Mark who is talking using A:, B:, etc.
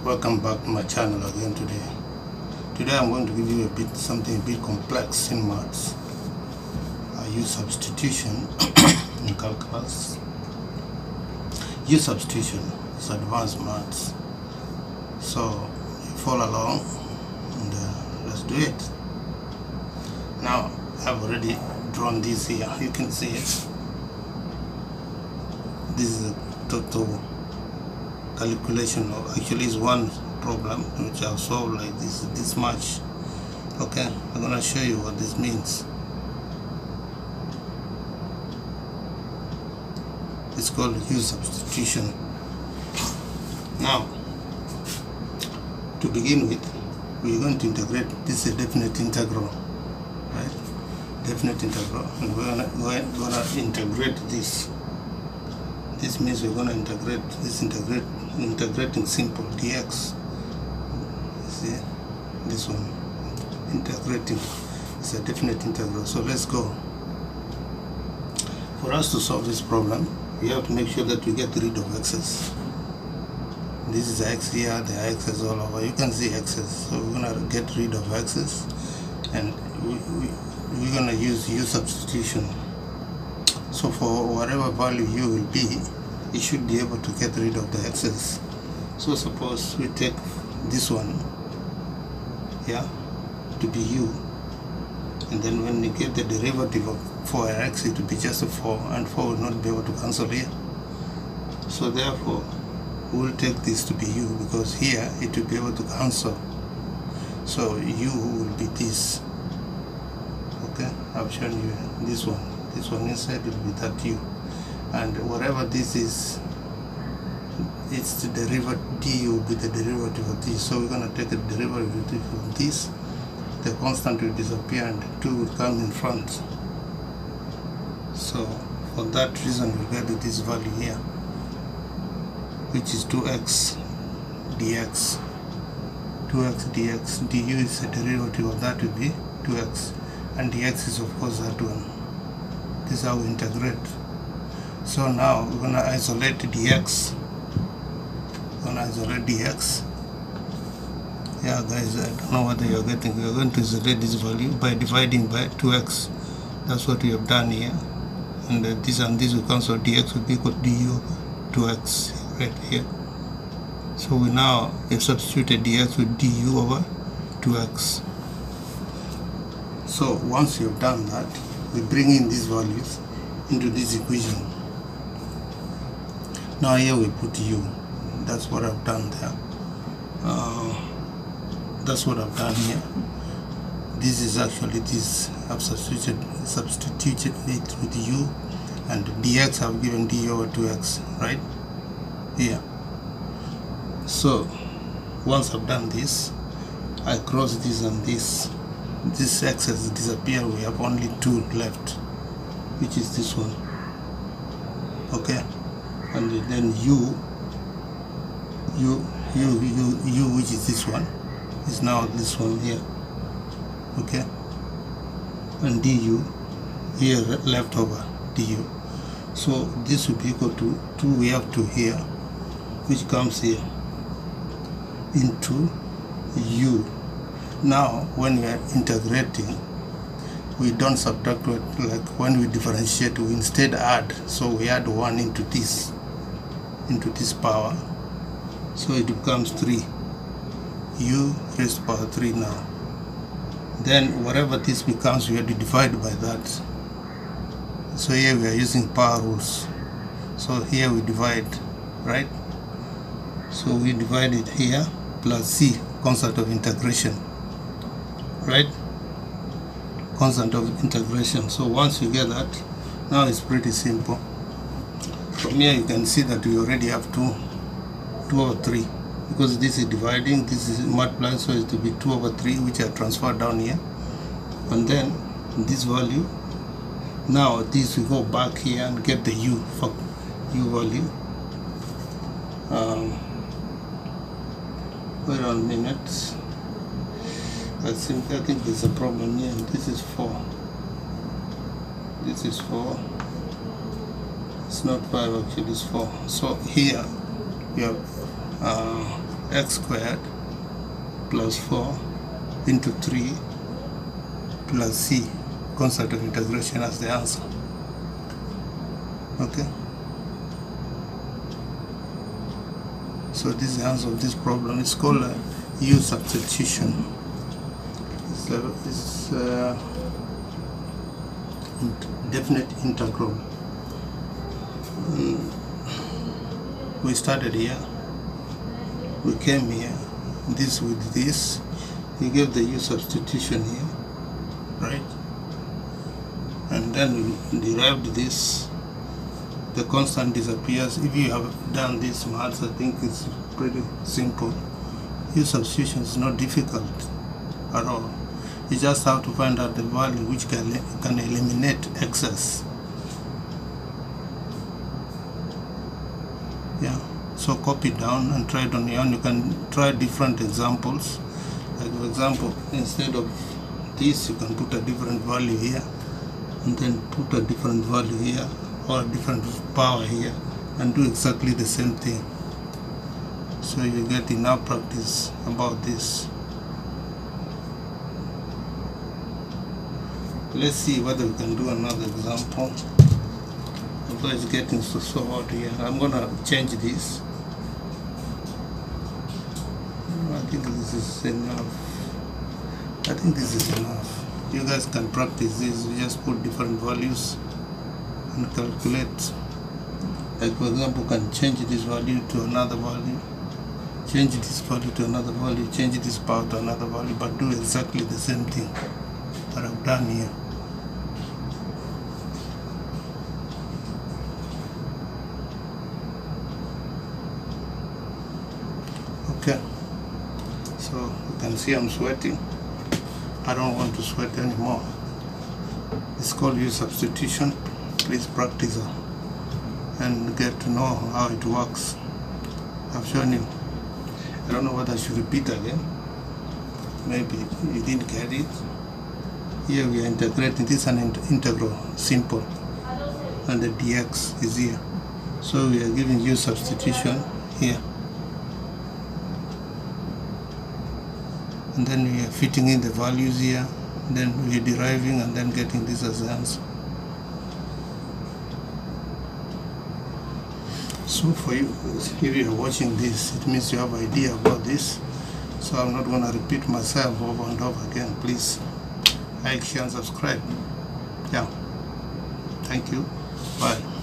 A: Welcome back to my channel again today. Today I'm going to give you something a bit complex in maths. I use substitution in calculus. Use substitution, it's advanced maths. So follow along and let's do it. Now I've already drawn this here, you can see it. This is the total calculation, or actually is one problem which I've solved like this much. Okay, I'm gonna show you what this means. It's called use substitution. Now, to begin with, we're going to integrate. This is a definite integral, right? Definite integral, and we're gonna integrate this. This means we're going to integrate this, integrating simple dx. See this one, integrating. It's a definite integral. So let's go. For us to solve this problem, we have to make sure that we get rid of x's. This is x here, the x's all over. You can see x's. So we're going to get rid of x's, and we're going to use substitution. So for whatever value u will be, you should be able to get rid of the x's. So suppose we take this one, yeah, to be u, and then when you get the derivative of 4x, it will be just a 4, and 4 will not be able to cancel here. So therefore, we'll take this to be u, because here it will be able to cancel. So u will be this. Okay, I've shown you this one. This one inside will be that u, and whatever this is, it's the derivative. Du will be the derivative of this. So we're going to take the derivative of this. The constant will disappear and 2 will come in front. So for that reason we'll get this value here, which is 2x dx. 2x dx. Du is the derivative of that, will be 2x, and dx is of course that one. This is how we integrate. So now we're going to isolate dx. Yeah guys, I don't know what you're getting. We're going to isolate this value by dividing by 2x. That's what we have done here. And this and this will cancel. Dx will be equal to du 2x right here. So we now have substituted dx with du over 2x. So once you've done that, we bring in these values into this equation. Now here we put u. That's what I've done there. That's what I've done here. This is actually this. I've substituted it with u, and dx I've given du over 2x right here. So once I've done this, I cross this and this. This x's disappear. We have only 2 left, which is this one. Okay, and then u, which is this one, is now this one here. Okay, and du here left over du. So this will be equal to 2. We have 2 here, which comes here into u. Now when we are integrating, we don't subtract like when we differentiate, we instead add. So we add 1 into this power, so it becomes 3, u raised to power 3 now. Then whatever this becomes, we have to divide by that. So here we are using power rules. So here we divide, right? So we divide it here, plus c, constant of integration, right? Constant of integration. So once you get that, now it's pretty simple. From here you can see that we already have 2 over 3, because this is dividing, this is multiplying, so it will be 2 over 3, which are transferred down here. And then this value, now this we go back here and get the u value. Wait a minute. I think there's a problem here. This is 4. This is 4. It's not 5 actually, it's 4. So here we have x squared plus 4 into 3 plus c, constant of integration, as the answer. Okay, so this is the answer of this problem. It's called a U substitution. It's definite integral. We started here, we came here, this with this, we gave the U substitution here, right? And then we derived this. The constant disappears. If you have done this maths, I think it's pretty simple. U substitution is not difficult at all. You just have to find out the value which can eliminate excess. Yeah, so copy down and try it on your own. You can try different examples. Like for example, instead of this, you can put a different value here, and then put a different value here, or a different power here, and do exactly the same thing. So you get enough practice about this. Let's see whether we can do another example. Although it's getting so hot here, I'm gonna change this. I think this is enough. I think this is enough. You guys can practice this. You just put different values and calculate. Like for example, you can change this value to another value, change this value to another value, change this power to another value, but do exactly the same thing that I've done here. Okay, so you can see I'm sweating. I don't want to sweat anymore. It's called U substitution. Please practice and get to know how it works. I've shown you. I don't know what I should repeat again. Maybe you didn't get it. Here we are integrating. This is an integral, simple, and the dx is here. So we are giving U substitution here. And then we are fitting in the values here, then we are deriving and then getting this as the answer. So for you, if you are watching this, it means you have an idea about this. So I'm not going to repeat myself over and over again. Please like, share and subscribe. Yeah, thank you, bye.